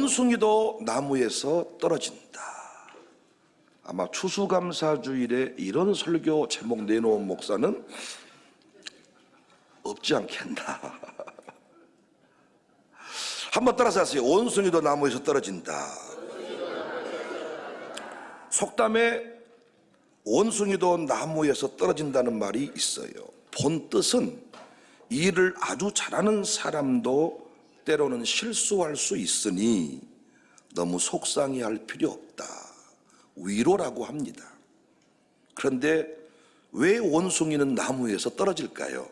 원숭이도 나무에서 떨어진다. 아마 추수감사주일에 이런 설교 제목 내놓은 목사는 없지 않겠나. 한번 따라서 하세요. 원숭이도 나무에서 떨어진다. 속담에 원숭이도 나무에서 떨어진다는 말이 있어요. 본 뜻은 일을 아주 잘하는 사람도 때로는 실수할 수 있으니 너무 속상해할 필요 없다. 위로라고 합니다. 그런데 왜 원숭이는 나무에서 떨어질까요?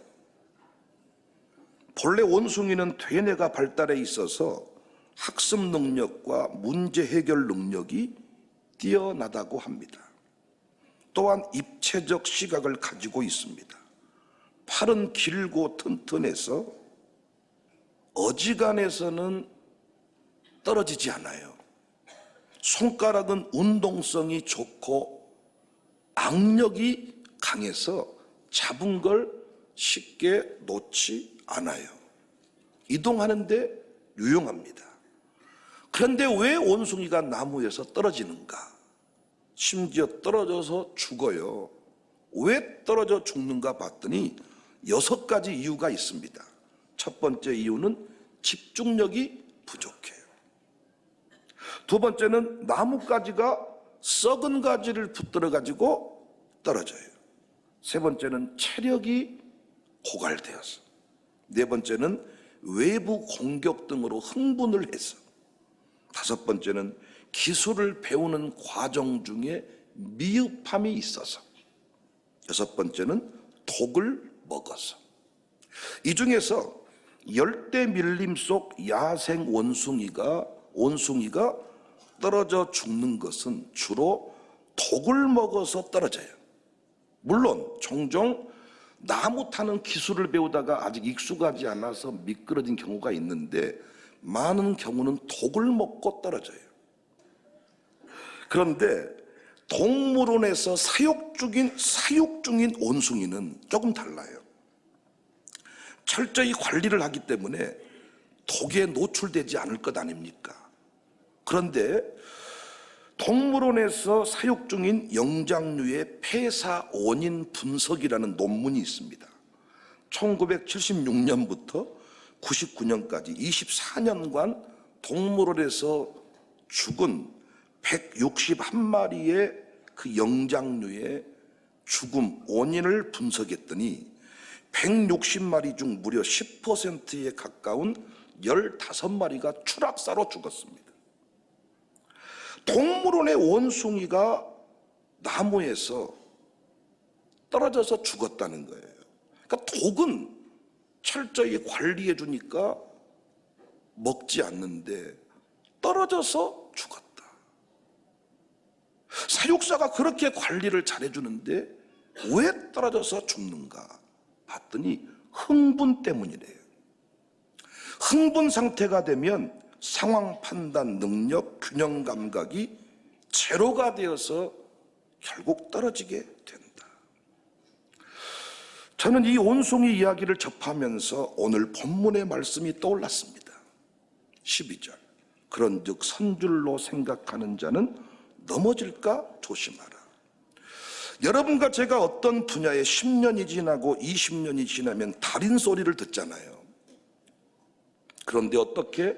본래 원숭이는 퇴뇌가 발달해 있어서 학습 능력과 문제 해결 능력이 뛰어나다고 합니다. 또한 입체적 시각을 가지고 있습니다. 팔은 길고 튼튼해서 어지간해서는 떨어지지 않아요. 손가락은 운동성이 좋고 악력이 강해서 잡은 걸 쉽게 놓지 않아요. 이동하는데 유용합니다. 그런데 왜 원숭이가 나무에서 떨어지는가? 심지어 떨어져서 죽어요. 왜 떨어져 죽는가 봤더니 6가지 이유가 있습니다. 첫 번째 이유는 집중력이 부족해요. 두 번째는 나뭇가지가 썩은 가지를 붙들어 가지고 떨어져요. 세 번째는 체력이 고갈되어서. 네 번째는 외부 공격 등으로 흥분을 해서. 다섯 번째는 기술을 배우는 과정 중에 미흡함이 있어서. 여섯 번째는 독을 먹어서. 이 중에서 열대 밀림 속 야생 원숭이가 떨어져 죽는 것은 주로 독을 먹어서 떨어져요. 물론 종종 나무 타는 기술을 배우다가 아직 익숙하지 않아서 미끄러진 경우가 있는데 많은 경우는 독을 먹고 떨어져요. 그런데 동물원에서 사육 중인 원숭이는 조금 달라요. 철저히 관리를 하기 때문에 독에 노출되지 않을 것 아닙니까? 그런데 동물원에서 사육 중인 영장류의 폐사 원인 분석이라는 논문이 있습니다. 1976년부터 99년까지 24년간 동물원에서 죽은 161마리의 그 영장류의 죽음 원인을 분석했더니 160마리 중 무려 10%에 가까운 15마리가 추락사로 죽었습니다. 동물원의 원숭이가 나무에서 떨어져서 죽었다는 거예요. 그러니까 독은 철저히 관리해 주니까 먹지 않는데 떨어져서 죽었다. 사육사가 그렇게 관리를 잘해 주는데 왜 떨어져서 죽는가 봤더니 흥분 때문이래요. 흥분 상태가 되면 상황 판단 능력, 균형 감각이 제로가 되어서 결국 떨어지게 된다. 저는 이 원숭이 이야기를 접하면서 오늘 본문의 말씀이 떠올랐습니다. 12절. 그런즉 선줄로 생각하는 자는 넘어질까 조심하라. 여러분과 제가 어떤 분야에 10년이 지나고 20년이 지나면 달인 소리를 듣잖아요. 그런데 어떻게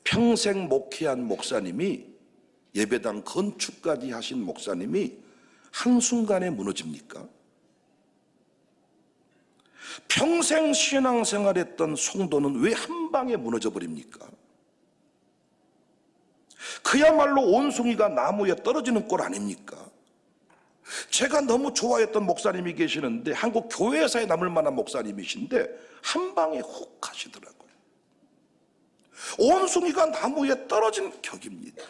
평생 목회한 목사님이, 예배당 건축까지 하신 목사님이 한순간에 무너집니까? 평생 신앙생활했던 성도는 왜 한 방에 무너져 버립니까? 그야말로 원숭이가 나무에 떨어지는 꼴 아닙니까? 제가 너무 좋아했던 목사님이 계시는데 한국 교회사에 남을 만한 목사님이신데 한 방에 훅 가시더라고요. 원숭이가 나무에 떨어진 격입니다.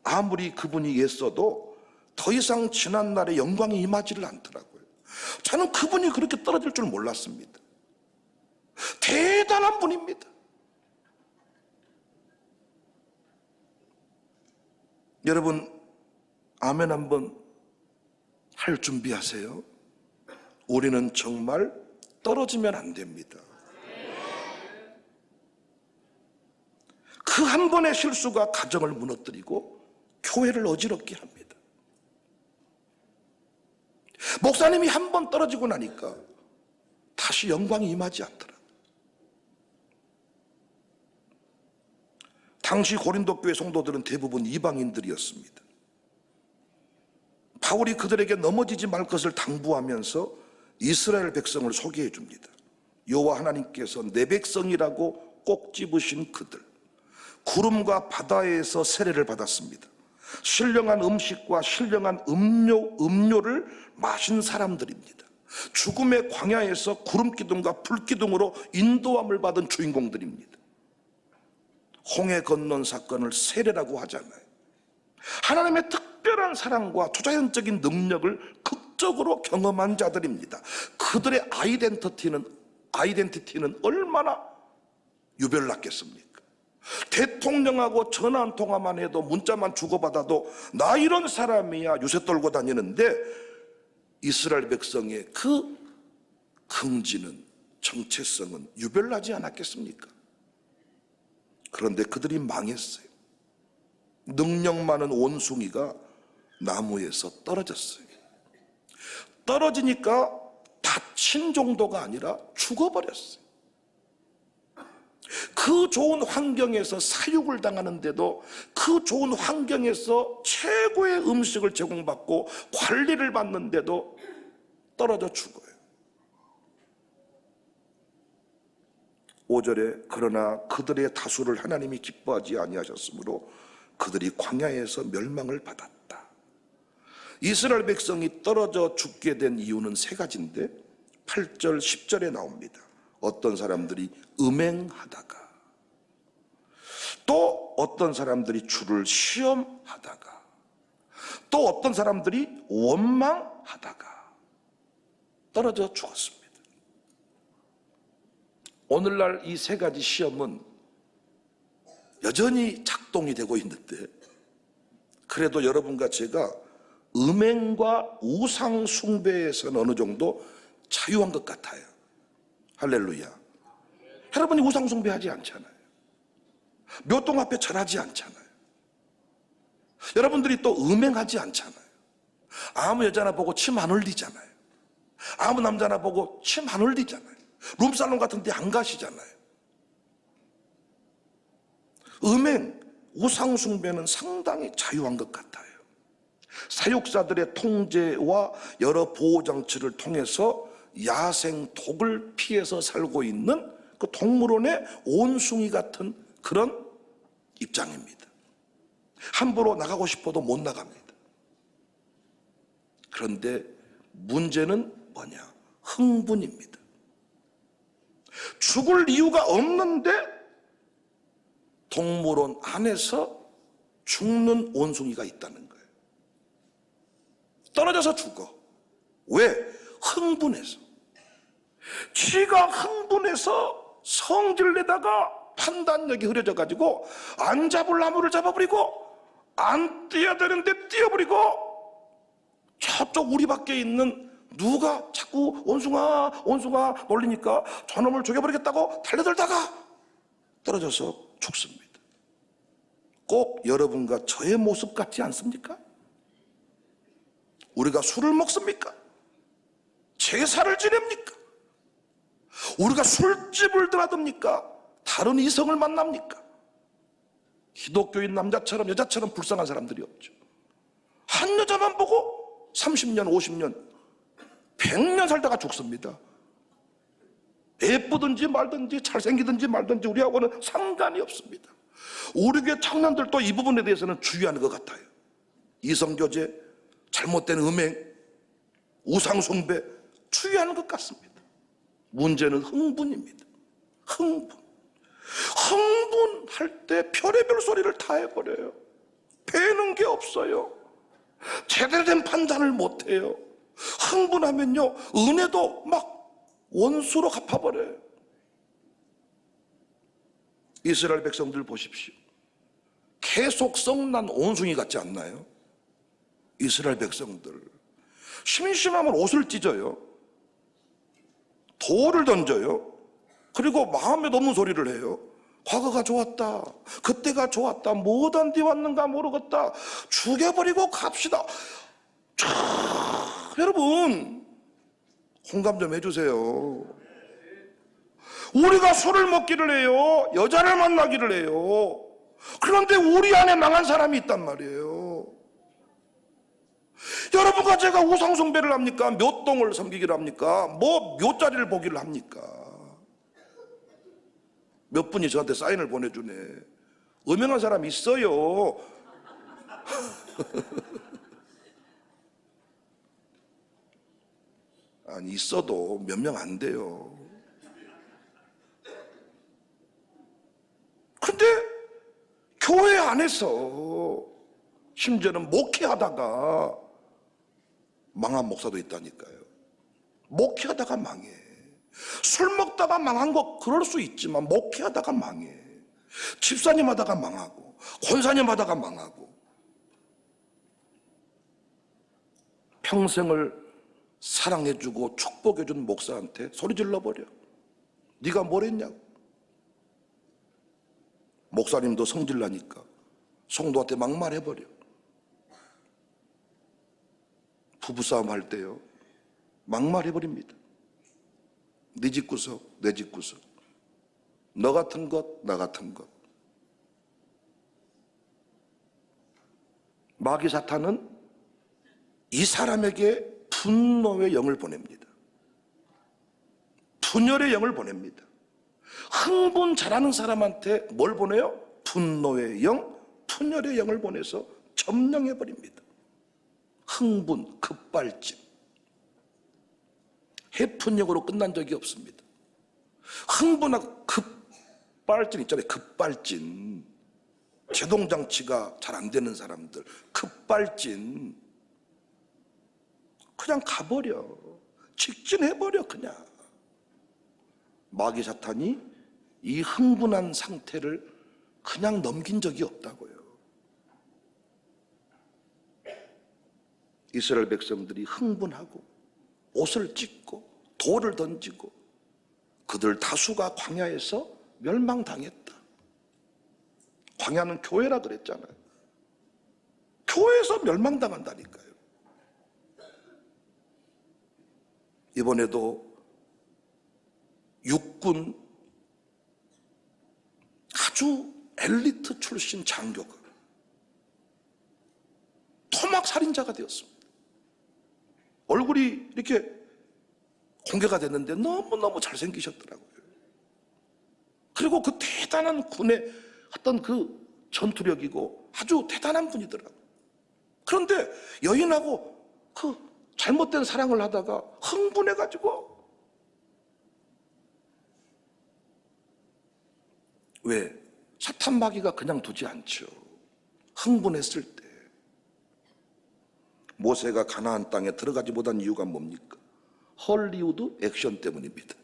아무리 그분이 애써도 더 이상 지난날의 영광이 임하지를 않더라고요. 저는 그분이 그렇게 떨어질 줄 몰랐습니다. 대단한 분입니다. 여러분, 아멘 한번 할 준비하세요. 우리는 정말 떨어지면 안 됩니다. 그 한 번의 실수가 가정을 무너뜨리고 교회를 어지럽게 합니다. 목사님이 한 번 떨어지고 나니까 다시 영광이 임하지 않더라. 당시 고린도 교회 성도들은 대부분 이방인들이었습니다. 바울이 그들에게 넘어지지 말 것을 당부하면서 이스라엘 백성을 소개해 줍니다. 여호와 하나님께서 내 백성이라고 꼭 집으신 그들, 구름과 바다에서 세례를 받았습니다. 신령한 음식과 신령한 음료를 마신 사람들입니다. 죽음의 광야에서 구름기둥과 불기둥으로 인도함을 받은 주인공들입니다. 홍해 건넌 사건을 세례라고 하잖아요. 하나님의 특별한 사랑과 초자연적인 능력을 극적으로 경험한 자들입니다. 그들의 아이덴티티는 얼마나 유별났겠습니까? 대통령하고 전화 한 통화만 해도 문자만 주고받아도 나 이런 사람이야 요새 떨고 다니는데, 이스라엘 백성의 그 긍지는, 정체성은 유별나지 않았겠습니까? 그런데 그들이 망했어요. 능력 많은 원숭이가 나무에서 떨어졌어요. 떨어지니까 다친 정도가 아니라 죽어버렸어요. 그 좋은 환경에서 사육을 당하는데도, 그 좋은 환경에서 최고의 음식을 제공받고 관리를 받는데도 떨어져 죽어요. 5절에 그러나 그들의 다수를 하나님이 기뻐하지 아니하셨으므로 그들이 광야에서 멸망을 받았다. 이스라엘 백성이 떨어져 죽게 된 이유는 세 가지인데 8절 10절에 나옵니다. 어떤 사람들이 음행하다가, 또 어떤 사람들이 주를 시험하다가, 또 어떤 사람들이 원망하다가 떨어져 죽었습니다. 오늘날 이 세 가지 시험은 여전히 작동이 되고 있는데, 그래도 여러분과 제가 음행과 우상 숭배에서는 어느 정도 자유한 것 같아요. 할렐루야. 여러분이 우상 숭배하지 않잖아요. 묘동 앞에 절하지 않잖아요. 여러분들이 또 음행하지 않잖아요. 아무 여자나 보고 침 안 흘리잖아요. 아무 남자나 보고 침 안 흘리잖아요. 룸살롱 같은 데 안 가시잖아요. 음행, 우상 숭배는 상당히 자유한 것 같아요. 사육사들의 통제와 여러 보호장치를 통해서 야생 독을 피해서 살고 있는 그 동물원의 온숭이 같은 그런 입장입니다. 함부로 나가고 싶어도 못 나갑니다. 그런데 문제는 뭐냐? 흥분입니다. 죽을 이유가 없는데 동물원 안에서 죽는 온숭이가 있다는 거예요. 떨어져서 죽어. 왜? 흥분해서. 쥐가 흥분해서 성질내다가 판단력이 흐려져 가지고 안 잡을 나무를 잡아버리고, 안 뛰어야 되는데 뛰어버리고, 저쪽 우리 밖에 있는 누가 자꾸 원숭아 원숭아 놀리니까 저놈을 죽여버리겠다고 달려들다가 떨어져서 죽습니다. 꼭 여러분과 저의 모습 같지 않습니까? 우리가 술을 먹습니까? 제사를 지냅니까? 우리가 술집을 드나듭니까? 다른 이성을 만납니까? 기독교인 남자처럼 여자처럼 불쌍한 사람들이 없죠. 한 여자만 보고 30년 50년 100년 살다가 죽습니다. 예쁘든지 말든지 잘생기든지 말든지 우리하고는 상관이 없습니다. 우리 교회 청년들도 이 부분에 대해서는 주의하는 것 같아요. 이성교제, 잘못된 음행, 우상숭배 주의하는 것 같습니다. 문제는 흥분입니다. 흥분할 때 별의별 소리를 다 해버려요. 배는 게 없어요. 제대로 된 판단을 못해요. 흥분하면요 은혜도 막 원수로 갚아버려요. 이스라엘 백성들 보십시오. 계속 성난 온숭이 같지 않나요? 이스라엘 백성들 심심하면 옷을 찢어요. 돌을 던져요. 그리고 마음에 없는 소리를 해요. 과거가 좋았다, 그때가 좋았다, 뭐단 뒤 왔는가 모르겠다, 죽여버리고 갑시다. 여러분 공감 좀 해주세요. 우리가 술을 먹기를 해요, 여자를 만나기를 해요. 그런데 우리 안에 망한 사람이 있단 말이에요. 여러분과 제가 우상 숭배를 합니까? 몇 동을 섬기기를 합니까? 뭐 몇 자리를 보기를 합니까? 몇 분이 저한테 사인을 보내주네. 음행한 사람이 있어요. 아니 있어도 몇 명 안 돼요. 근데 교회 안에서 심지어는 목회하다가 망한 목사도 있다니까요. 목회하다가 망해. 술 먹다가 망한 거 그럴 수 있지만 목회하다가 망해. 집사님 하다가 망하고 권사님 하다가 망하고. 평생을 사랑해주고 축복해준 목사한테 소리 질러버려. 네가 뭘 했냐고. 목사님도 성질나니까 성도한테 막말해버려. 부부싸움 할 때요 막말해버립니다. 네 집구석 내 집구석, 너 같은 것 나 같은 것. 마귀 사탄은 이 사람에게 분노의 영을 보냅니다. 분열의 영을 보냅니다. 흥분 잘하는 사람한테 뭘 보내요? 분노의 영, 분열의 영을 보내서 점령해버립니다. 흥분, 급발진. 해픈역으로 끝난 적이 없습니다. 흥분하고 급발진 있잖아요. 급발진. 제동장치가 잘 안 되는 사람들, 급발진. 그냥 가버려. 직진해버려 그냥. 마귀 사탄이 이 흥분한 상태를 그냥 넘긴 적이 없다고요. 이스라엘 백성들이 흥분하고 옷을 찢고 돌을 던지고 그들 다수가 광야에서 멸망당했다. 광야는 교회라 그랬잖아요. 교회에서 멸망당한다니까요. 이번에도 육군 아주 엘리트 출신 장교가 토막 살인자가 되었습니다. 얼굴이 이렇게 공개가 됐는데 너무너무 잘생기셨더라고요. 그리고 그 대단한 군의 어떤 그 전투력이고 아주 대단한 분이더라고요. 그런데 여인하고 그 잘못된 사랑을 하다가 흥분해가지고, 왜? 사탄 마귀가 그냥 두지 않죠. 흥분했을 때. 모세가 가나안 땅에 들어가지 못한 이유가 뭡니까? 헐리우드 액션 때문입니다.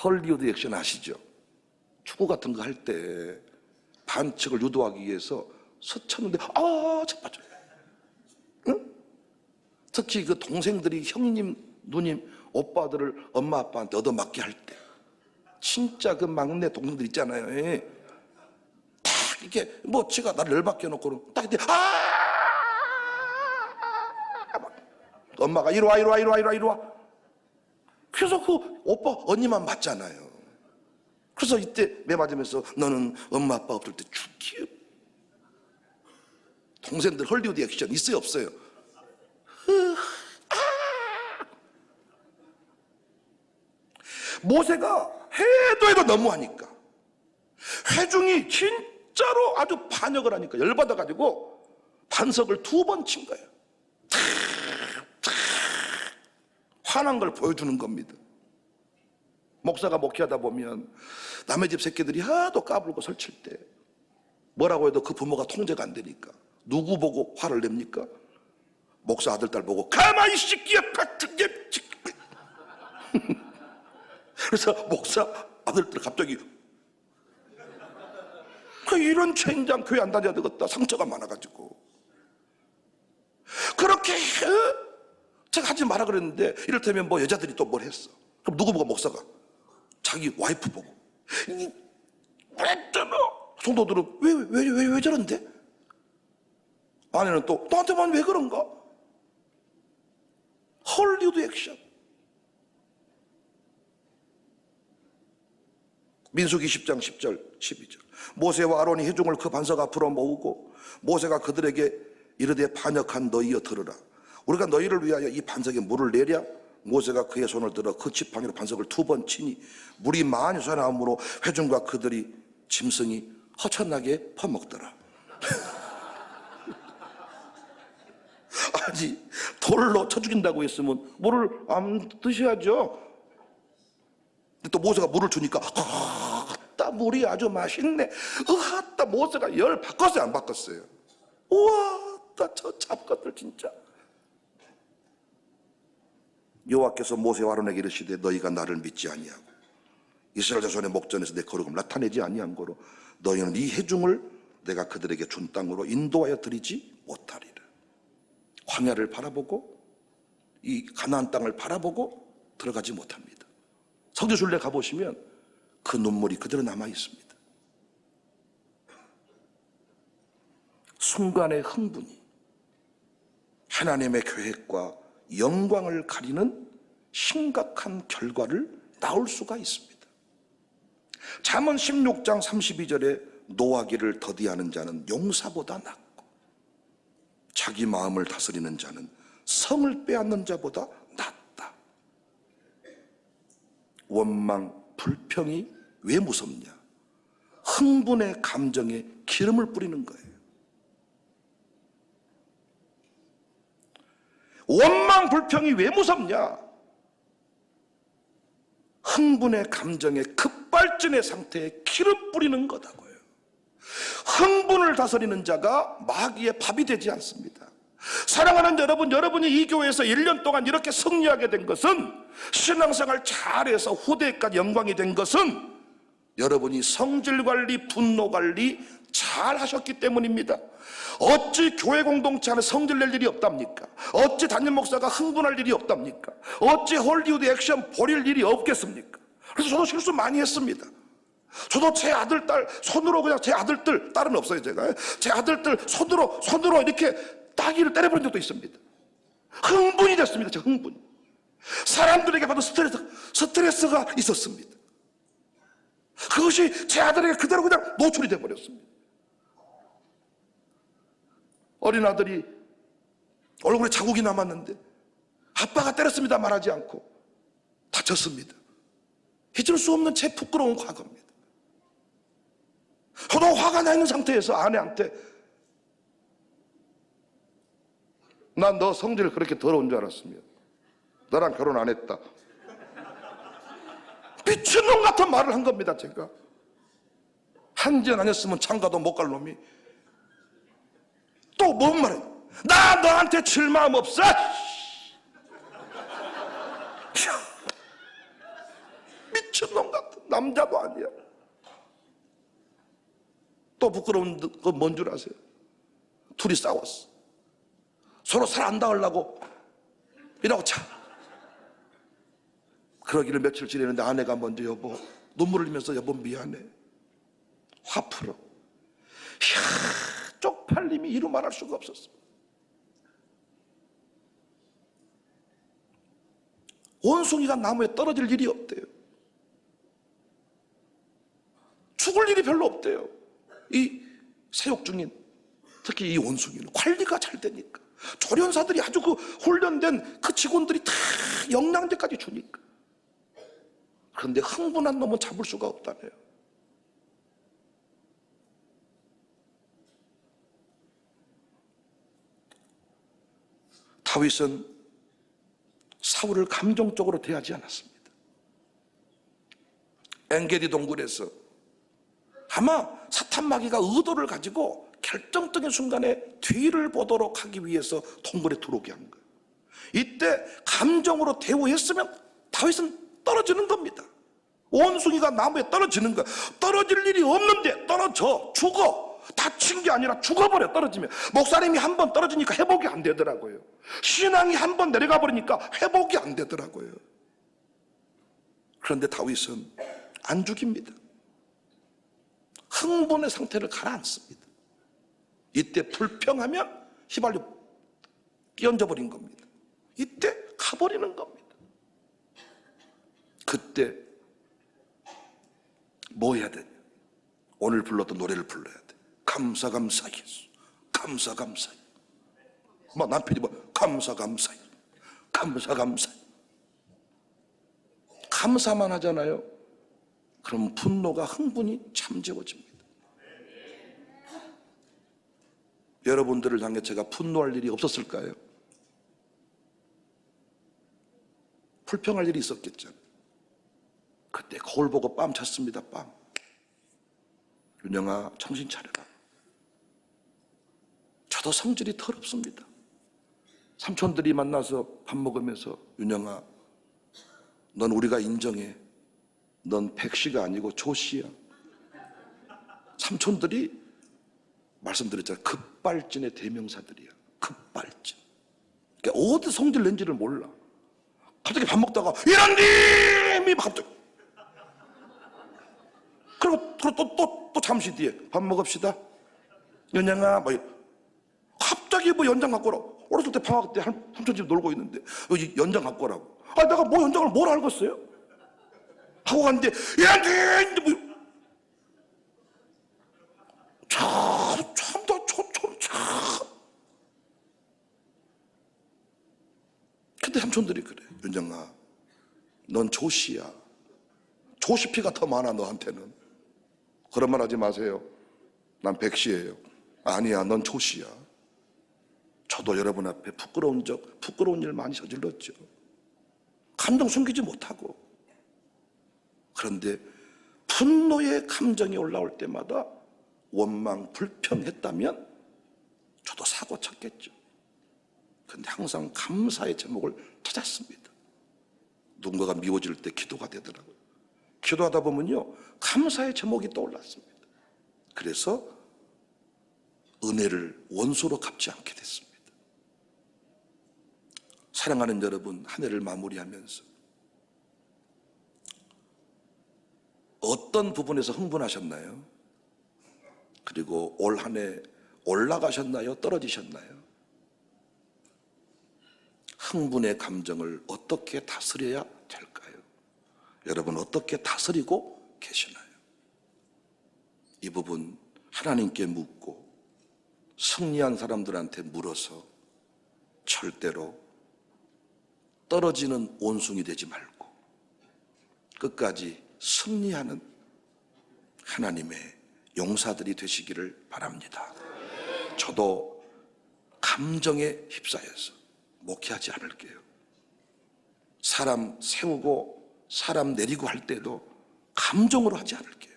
헐리우드 액션 아시죠? 축구 같은 거 할 때 반칙을 유도하기 위해서 스쳤는데 자빠져. 응? 특히 그 동생들이 형님, 누님, 오빠들을 엄마 아빠한테 얻어맞게 할 때 진짜 그 막내 동생들 있잖아요. 딱 이렇게 뭐 지가 나를 열받게 해놓고는 딱 이때 엄마가 이리 와. 그래서 그 오빠 언니만 맞잖아요. 그래서 이때 매 맞으면서 너는 엄마 아빠 없을 때 죽기요. 동생들 헐리우드 액션 있어요 없어요? 모세가 해도 너무하니까 회중이 진짜로 아주 반역을 하니까 열받아가지고 반석을 2번 친 거예요. 화난 걸 보여주는 겁니다. 목사가 목회하다 보면 남의 집 새끼들이 하도 까불고 설칠 때 뭐라고 해도 그 부모가 통제가 안 되니까 누구 보고 화를 냅니까? 목사 아들 딸 보고 가만히 새끼야 같은 게. 그래서 목사 아들들 갑자기 이런 젠장 교회 안 다녀야 되겠다. 상처가 많아가지고 그렇게 제가 하지 마라 그랬는데 이를테면 뭐 여자들이 또 뭘 했어. 그럼 누구 보고? 목사가 자기 와이프 보고 그랬잖아. 성도들은 왜 저런데? 아내는 또 너한테만 왜 그런가? 헐리우드 액션. 민수기 10장 10절 12절. 모세와 아론이 회중을 그 반석 앞으로 모으고 모세가 그들에게 이르되 반역한 너희여 들으라. 우리가 너희를 위하여 이 반석에 물을 내랴. 모세가 그의 손을 들어 그 지팡이로 반석을 2번 치니 물이 많이 솟아나므로 회중과 그들이 짐승이 허천나게 퍼먹더라. 아니, 돌로 쳐 죽인다고 했으면 물을 안 드셔야죠. 근데 또 모세가 물을 주니까 따 물이 아주 맛있네. 따 모세가 열 바꿨어요, 안 바꿨어요? 우와, 따 저 잡것들 진짜. 여호와께서 모세와 아론에게 이르시되 너희가 나를 믿지 아니하고 이스라엘 자손의 목전에서 내 거룩을 나타내지 아니한 거로 너희는 이 회중을 내가 그들에게 준 땅으로 인도하여 드리지 못하리라. 광야를 바라보고 이 가나안 땅을 바라보고 들어가지 못합니다. 성지순례 가보시면 그 눈물이 그대로 남아 있습니다. 순간의 흥분이 하나님의 계획과 영광을 가리는 심각한 결과를 낳을 수가 있습니다. 잠언 16장 32절에 노하기를 더디하는 자는 용사보다 낫고 자기 마음을 다스리는 자는 성을 빼앗는 자보다 낫다. 원망, 불평이 왜 무섭냐? 흥분의 감정에 기름을 뿌리는 거예요. 원망, 불평이 왜 무섭냐? 흥분의 감정의 급발진의 상태에 기름 뿌리는 거다고요. 흥분을 다스리는 자가 마귀의 밥이 되지 않습니다. 사랑하는 여러분, 여러분이 이 교회에서 1년 동안 이렇게 승리하게 된 것은, 신앙생활 잘해서 후대까지 영광이 된 것은 여러분이 성질관리, 분노관리 잘 하셨기 때문입니다. 어찌 교회 공동체 안에 성질낼 일이 없답니까? 어찌 담임 목사가 흥분할 일이 없답니까? 어찌 헐리우드 액션 벌일 일이 없겠습니까? 그래서 저도 실수 많이 했습니다. 저도 제 아들, 딸 손으로, 그냥 제 아들들, 딸은 없어요 제가, 제 아들들 손으로 이렇게 따귀를 때려버린 적도 있습니다. 흥분이 됐습니다. 저 흥분. 사람들에게 받은 스트레스가 있었습니다. 그것이 제 아들에게 그대로 그냥 노출이 돼버렸습니다. 어린 아들이 얼굴에 자국이 남았는데 아빠가 때렸습니다 말하지 않고 다쳤습니다. 잊을 수 없는 제 부끄러운 과거입니다. 저도 화가 나 있는 상태에서 아내한테 난 너 성질 그렇게 더러운 줄 알았으면 너랑 결혼 안 했다. 미친놈 같은 말을 한 겁니다. 제가 한전 아니었으면 장가도 못 갈 놈이 또 뭔 말해? 나 너한테 칠 마음 없어. 미친놈 같은, 남자도 아니야. 또 부끄러운 건 뭔 줄 아세요? 둘이 싸웠어. 서로 살 안 닿으려고 이러고 차. 그러기를 며칠 지냈는데 아내가 먼저 여보, 눈물을 흘리면서 여보 미안해, 화 풀어. 이야, 쪽팔림이 이루 말할 수가 없었어. 원숭이가 나무에 떨어질 일이 없대요. 죽을 일이 별로 없대요. 이 사육 중인, 특히 이 원숭이는 관리가 잘 되니까, 조련사들이 아주 그 훈련된 그 직원들이 다 영양제까지 주니까. 그런데 흥분한 놈은 잡을 수가 없다네요. 다윗은 사울을 감정적으로 대하지 않았습니다. 엔게디 동굴에서 아마 사탄 마귀가 의도를 가지고 결정적인 순간에 뒤를 보도록 하기 위해서 동굴에 들어오게 한 거예요. 이때 감정으로 대우했으면 다윗은 떨어지는 겁니다. 원숭이가 나무에 떨어지는 거야. 떨어질 일이 없는데 떨어져, 죽어. 다친 게 아니라 죽어버려. 떨어지면 목사님이 한 번 떨어지니까 회복이 안 되더라고요. 신앙이 한 번 내려가 버리니까 회복이 안 되더라고요. 그런데 다윗은 안 죽입니다. 흥분의 상태를 가라앉습니다. 이때 불평하면 휘발유 끼얹어 버린 겁니다. 이때 가버리는 겁니다. 그때 뭐 해야 되냐? 오늘 불렀던 노래를 불러야 돼. 감사 감사 예수, 감사 감사. 막 남편이 뭐 감사 감사, 감사 감사. 감사만 하잖아요. 그럼 분노가 흥분이 잠재워집니다. 여러분들을 향해 제가 분노할 일이 없었을까요? 불평할 일이 있었겠죠. 그때 거울 보고 뺨 찼습니다. 뺨. 윤영아, 정신 차려라. 저도 성질이 더럽습니다. 삼촌들이 만나서 밥 먹으면서 윤영아, 넌 우리가 인정해. 넌 백씨가 아니고 조씨야. 삼촌들이 말씀드렸잖아요. 급발진의 대명사들이야. 급발진. 그러니까 어디 성질 낸지를 몰라. 갑자기 밥 먹다가 이런님이 갑자기. 그리고 또 잠시 뒤에 밥 먹읍시다. 연양아, 뭐 갑자기 뭐 연장 갖고 오라고. 어렸을 때 방학 때 삼촌 집 놀고 있는데 여기 연장 갖고 오라고. 아, 내가 뭐 연장을 뭘 알겠어요? 하고 갔는데 연장 뭐 참. 근데 삼촌들이 그래. 윤정아, 넌 조씨야. 조씨 피가 더 많아 너한테는. 그런 말 하지 마세요. 난 백씨예요. 아니야, 넌 조씨야. 저도 여러분 앞에 부끄러운 일 많이 저질렀죠. 감동 숨기지 못하고. 그런데 분노의 감정이 올라올 때마다 원망, 불평했다면 저도 사고 쳤겠죠. 그런데 항상 감사의 제목을 찾았습니다. 누군가가 미워질 때 기도가 되더라고요. 기도하다 보면요, 감사의 제목이 떠올랐습니다. 그래서 은혜를 원수로 갚지 않게 됐습니다. 사랑하는 여러분, 한 해를 마무리하면서 어떤 부분에서 흥분하셨나요? 그리고 올 한 해 올라가셨나요? 떨어지셨나요? 흥분의 감정을 어떻게 다스려야 될까요? 여러분 어떻게 다스리고 계시나요? 이 부분 하나님께 묻고 승리한 사람들한테 물어서 절대로 떨어지는 원숭이 되지 말고 끝까지 승리하는 하나님의 용사들이 되시기를 바랍니다. 저도 감정에 휩싸여서 목회하지 않을게요. 사람 세우고 사람 내리고 할 때도 감정으로 하지 않을게요.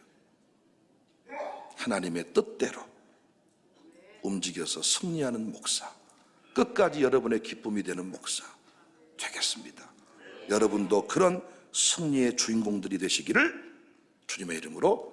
하나님의 뜻대로 움직여서 승리하는 목사, 끝까지 여러분의 기쁨이 되는 목사 되겠습니다. 여러분도 그런 승리의 주인공들이 되시기를 주님의 이름으로